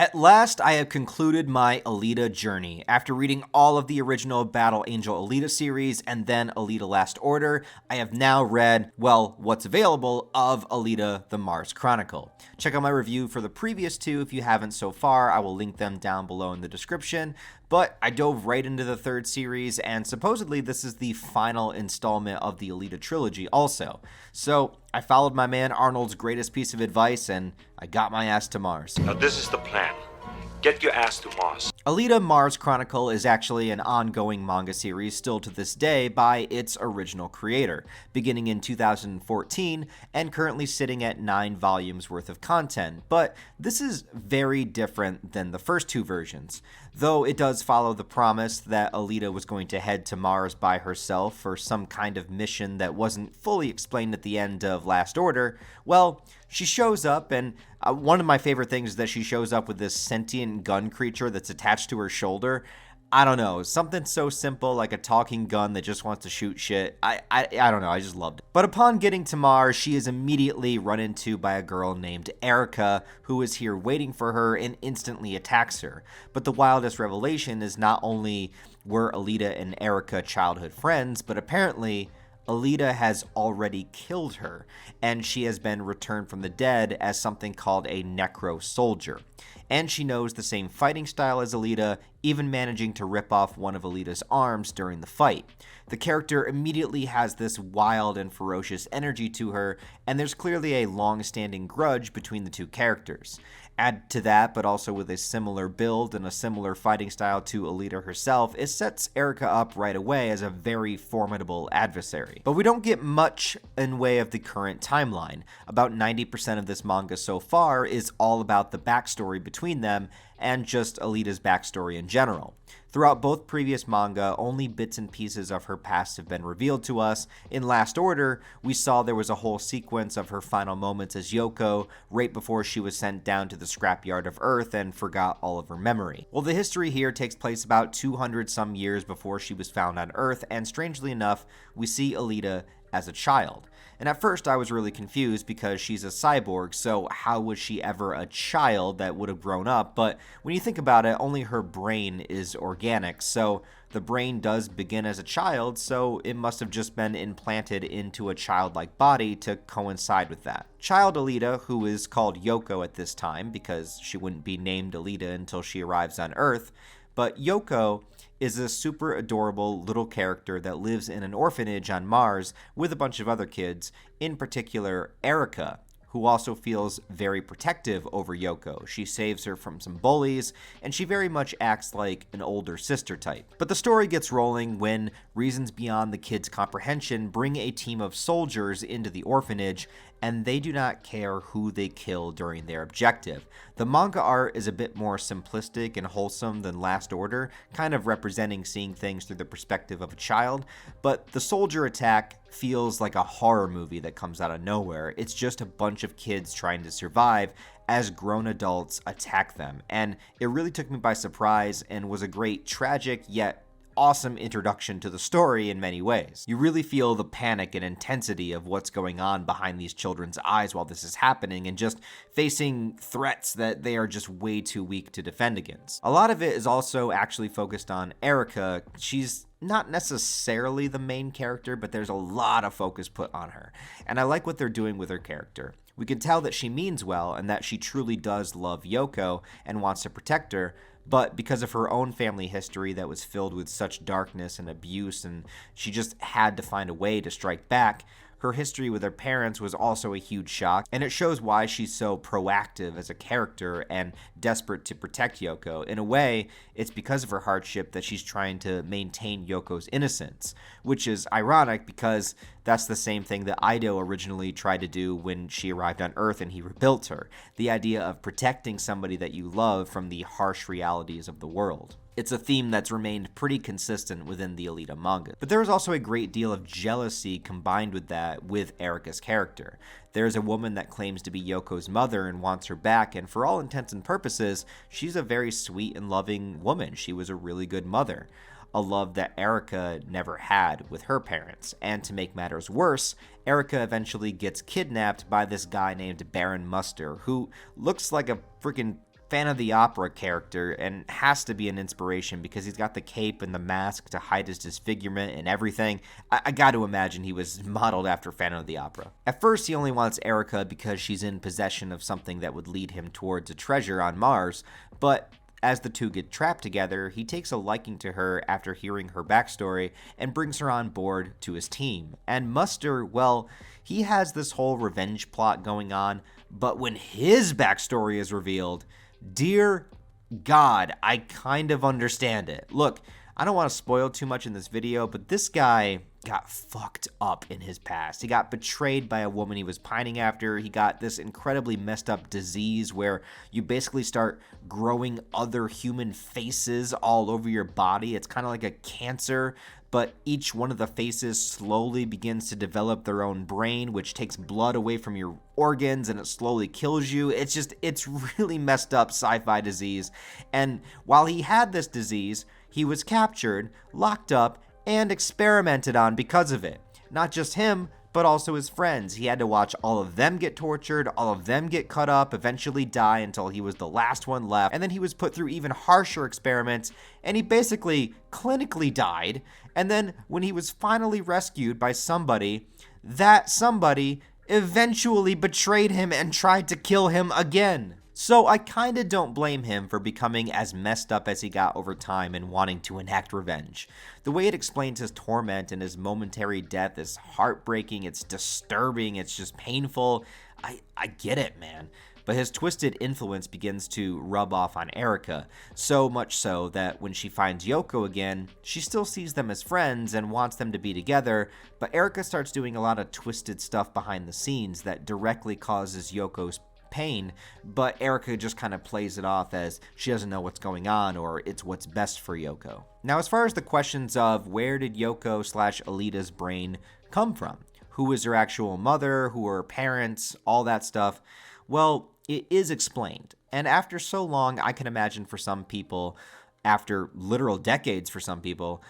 At last, I have concluded my Alita journey. After reading all of the original Battle Angel Alita series and then Alita Last Order, I have now read, well, what's available of Alita the Mars Chronicle. Check out my review for the previous two if you haven't so far. I will link them down below in the description. But I dove right into the third series, and supposedly this is the final installment of the Alita trilogy also. So I followed my man Arnold's greatest piece of advice, and I got my ass to Mars. Now this is the plan. Get your ass to Mars. Alita Mars Chronicle is actually an ongoing manga series still to this day by its original creator, beginning in 2014 and currently sitting at 9 volumes worth of content, but this is very different than the first two versions. Though it does follow the promise that Alita was going to head to Mars by herself for some kind of mission that wasn't fully explained at the end of Last Order, well, she shows up, and one of my favorite things is that she shows up with this sentient gun creature that's attached to her shoulder. I don't know, something so simple like a talking gun that just wants to shoot shit. I don't know, I just loved it. But upon getting to Mars, she is immediately run into by a girl named Erica, who is here waiting for her and instantly attacks her. But the wildest revelation is not only were Alita and Erica childhood friends, but apparently Alita has already killed her, and she has been returned from the dead as something called a necro soldier. And she knows the same fighting style as Alita, even managing to rip off one of Alita's arms during the fight. The character immediately has this wild and ferocious energy to her, and there's clearly a long-standing grudge between the two characters. Add to that, but also with a similar build and a similar fighting style to Alita herself, it sets Erica up right away as a very formidable adversary. But we don't get much in way of the current timeline. About 90% of this manga so far is all about the backstory between them and just Alita's backstory in general. Throughout both previous manga, only bits and pieces of her past have been revealed to us. In Last Order, we saw there was a whole sequence of her final moments as Yoko, right before she was sent down to the scrapyard of Earth and forgot all of her memory. Well, the history here takes place about 200 some years before she was found on Earth, and strangely enough, we see Alita as a child. And at first I was really confused because she's a cyborg, so how was she ever a child that would have grown up? But when you think about it, only her brain is organic, so the brain does begin as a child, so it must have just been implanted into a childlike body to coincide with that. Child Alita, who is called Yoko at this time, because she wouldn't be named Alita until she arrives on Earth, but Yoko is a super adorable little character that lives in an orphanage on Mars with a bunch of other kids, in particular Erica, who also feels very protective over Yoko. She saves her from some bullies, and she very much acts like an older sister type. But the story gets rolling when reasons beyond the kids' comprehension bring a team of soldiers into the orphanage, and they do not care who they kill during their objective. The manga art is a bit more simplistic and wholesome than Last Order, kind of representing seeing things through the perspective of a child, but the soldier attack feels like a horror movie that comes out of nowhere. It's just a bunch of kids trying to survive as grown adults attack them, and it really took me by surprise and was a great, tragic, yet awesome introduction to the story in many ways. You really feel the panic and intensity of what's going on behind these children's eyes while this is happening, and just facing threats that they are just way too weak to defend against. A lot of it is also actually focused on Erica. She's not necessarily the main character, but there's a lot of focus put on her, and I like what they're doing with her character. We can tell that she means well and that she truly does love Yoko and wants to protect her, but because of her own family history that was filled with such darkness and abuse, and she just had to find a way to strike back, her history with her parents was also a huge shock, and it shows why she's so proactive as a character and desperate to protect Yoko. In a way, it's because of her hardship that she's trying to maintain Yoko's innocence, which is ironic because that's the same thing that Ido originally tried to do when she arrived on Earth and he rebuilt her. The idea of protecting somebody that you love from the harsh realities of the world. It's a theme that's remained pretty consistent within the Alita manga. But there is also a great deal of jealousy combined with that with Erica's character. There's a woman that claims to be Yoko's mother and wants her back, and for all intents and purposes, she's a very sweet and loving woman. She was a really good mother. A love that Erica never had with her parents. And to make matters worse, Erica eventually gets kidnapped by this guy named Baron Muster, who looks like a freaking Fan of the Opera character and has to be an inspiration because he's got the cape and the mask to hide his disfigurement and everything. I got to imagine he was modeled after Fan of the Opera. At first, he only wants Erica because she's in possession of something that would lead him towards a treasure on Mars, but as the two get trapped together, he takes a liking to her after hearing her backstory and brings her on board to his team. And Muster, well, he has this whole revenge plot going on, but when his backstory is revealed, dear God, I kind of understand it. Look, I don't want to spoil too much in this video, but this guy got fucked up in his past. He got betrayed by a woman he was pining after. He got this incredibly messed up disease where you basically start growing other human faces all over your body. It's kind of like a cancer, but each one of the faces slowly begins to develop their own brain, which takes blood away from your organs and it slowly kills you. It's really messed up sci-fi disease. And while he had this disease, he was captured, locked up, and experimented on because of it. Not just him, but also his friends. He had to watch all of them get tortured, all of them get cut up, eventually die until he was the last one left, and then he was put through even harsher experiments, and he basically clinically died, and then when he was finally rescued by somebody, that somebody eventually betrayed him and tried to kill him again. So I kinda don't blame him for becoming as messed up as he got over time and wanting to enact revenge. The way it explains his torment and his momentary death is heartbreaking, it's disturbing, it's just painful. I get it, man. But his twisted influence begins to rub off on Erica, so much so that when she finds Yoko again, she still sees them as friends and wants them to be together, but Erica starts doing a lot of twisted stuff behind the scenes that directly causes Yoko's pain, but Erica just kind of plays it off as she doesn't know what's going on or it's what's best for Yoko. Now, as far as the questions of where did Yoko/Alita's brain come from? Who is her actual mother? Who are her parents? All that stuff. Well, it is explained. And after so long, I can imagine for some people, after literal decades for some people,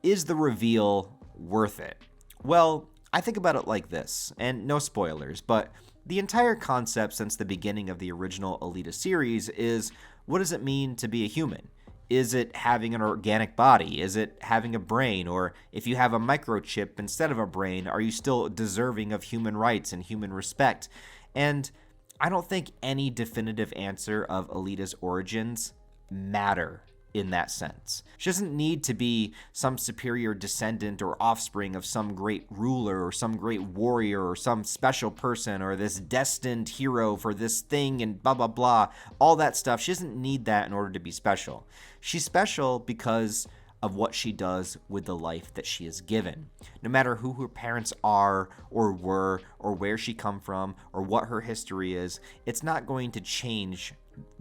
is the reveal worth it? Well, I think about it like this, and no spoilers, but the entire concept since the beginning of the original Alita series is, what does it mean to be a human? Is it having an organic body? Is it having a brain? Or if you have a microchip instead of a brain, are you still deserving of human rights and human respect? And I don't think any definitive answer of Alita's origins matter in that sense. She doesn't need to be some superior descendant or offspring of some great ruler or some great warrior or some special person or this destined hero for this thing and blah, blah, blah. All that stuff. She doesn't need that in order to be special. She's special because of what she does with the life that she is given. No matter who her parents are or were or where she come from or what her history is, it's not going to change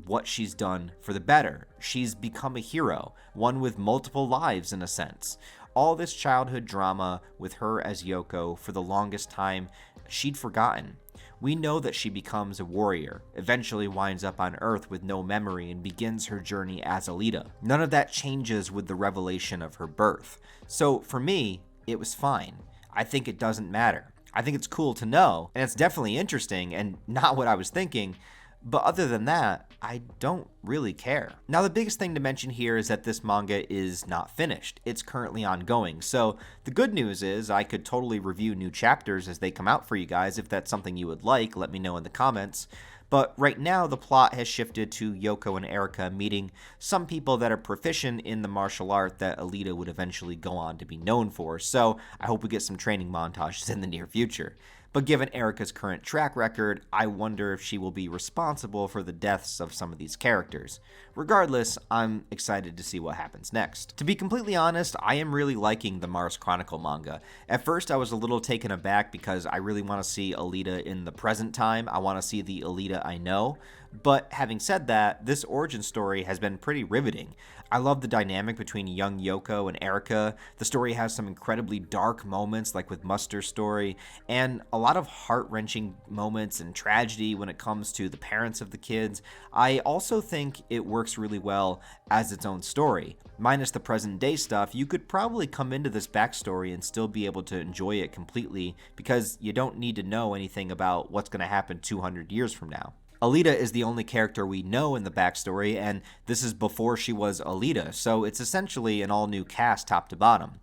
what she's done for the better. She's become a hero, one with multiple lives in a sense. All this childhood drama with her as Yoko for the longest time, she'd forgotten. We know that she becomes a warrior, eventually winds up on Earth with no memory and begins her journey as Alita. None of that changes with the revelation of her birth. So for me, it was fine. I think it doesn't matter. I think it's cool to know, and it's definitely interesting and not what I was thinking. But other than that, I don't really care. Now, the biggest thing to mention here is that this manga is not finished. It's currently ongoing. So the good news is I could totally review new chapters as they come out for you guys. If that's something you would like, let me know in the comments. But right now, the plot has shifted to Yoko and Erica meeting some people that are proficient in the martial art that Alita would eventually go on to be known for. So I hope we get some training montages in the near future. But given Erica's current track record, I wonder if she will be responsible for the deaths of some of these characters. Regardless, I'm excited to see what happens next. To be completely honest, I am really liking the Mars Chronicle manga. At first, I was a little taken aback because I really want to see Alita in the present time. I want to see the Alita I know. But having said that, this origin story has been pretty riveting. I love the dynamic between young Yoko and Erica. The story has some incredibly dark moments, like with Muster's story, and a lot of heart-wrenching moments and tragedy when it comes to the parents of the kids. I also think it works really well as its own story. Minus the present-day stuff, you could probably come into this backstory and still be able to enjoy it completely because you don't need to know anything about what's going to happen 200 years from now. Alita is the only character we know in the backstory, and this is before she was Alita, so it's essentially an all-new cast top to bottom.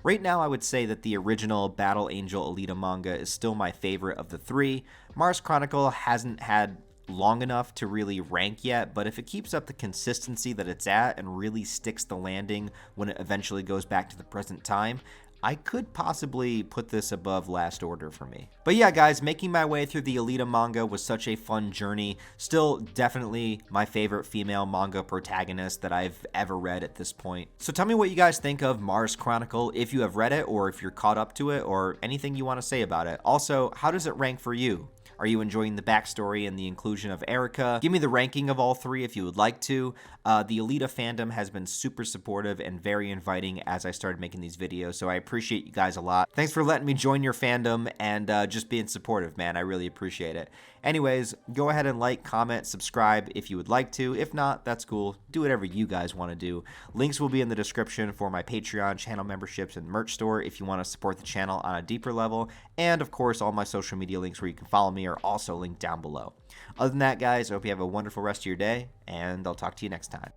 Right now, I would say that the original Battle Angel Alita manga is still my favorite of the three. Mars Chronicle hasn't had long enough to really rank yet, but if it keeps up the consistency that it's at and really sticks the landing when it eventually goes back to the present time, I could possibly put this above Last Order for me. But yeah, guys, making my way through the Alita manga was such a fun journey. Still definitely my favorite female manga protagonist that I've ever read at this point. So tell me what you guys think of Mars Chronicle, if you have read it or if you're caught up to it, or anything you want to say about it. Also, how does it rank for you? Are you enjoying the backstory and the inclusion of Erica? Give me the ranking of all three if you would like to. The Alita fandom has been super supportive and very inviting as I started making these videos, so I appreciate you guys a lot. Thanks for letting me join your fandom and just being supportive, man. I really appreciate it. Anyways, go ahead and like, comment, subscribe if you would like to. If not, that's cool. Do whatever you guys want to do. Links will be in the description for my Patreon, channel memberships, and merch store if you want to support the channel on a deeper level. And of course, all my social media links where you can follow me are also linked down below. Other than that, guys, I hope you have a wonderful rest of your day, and I'll talk to you next time.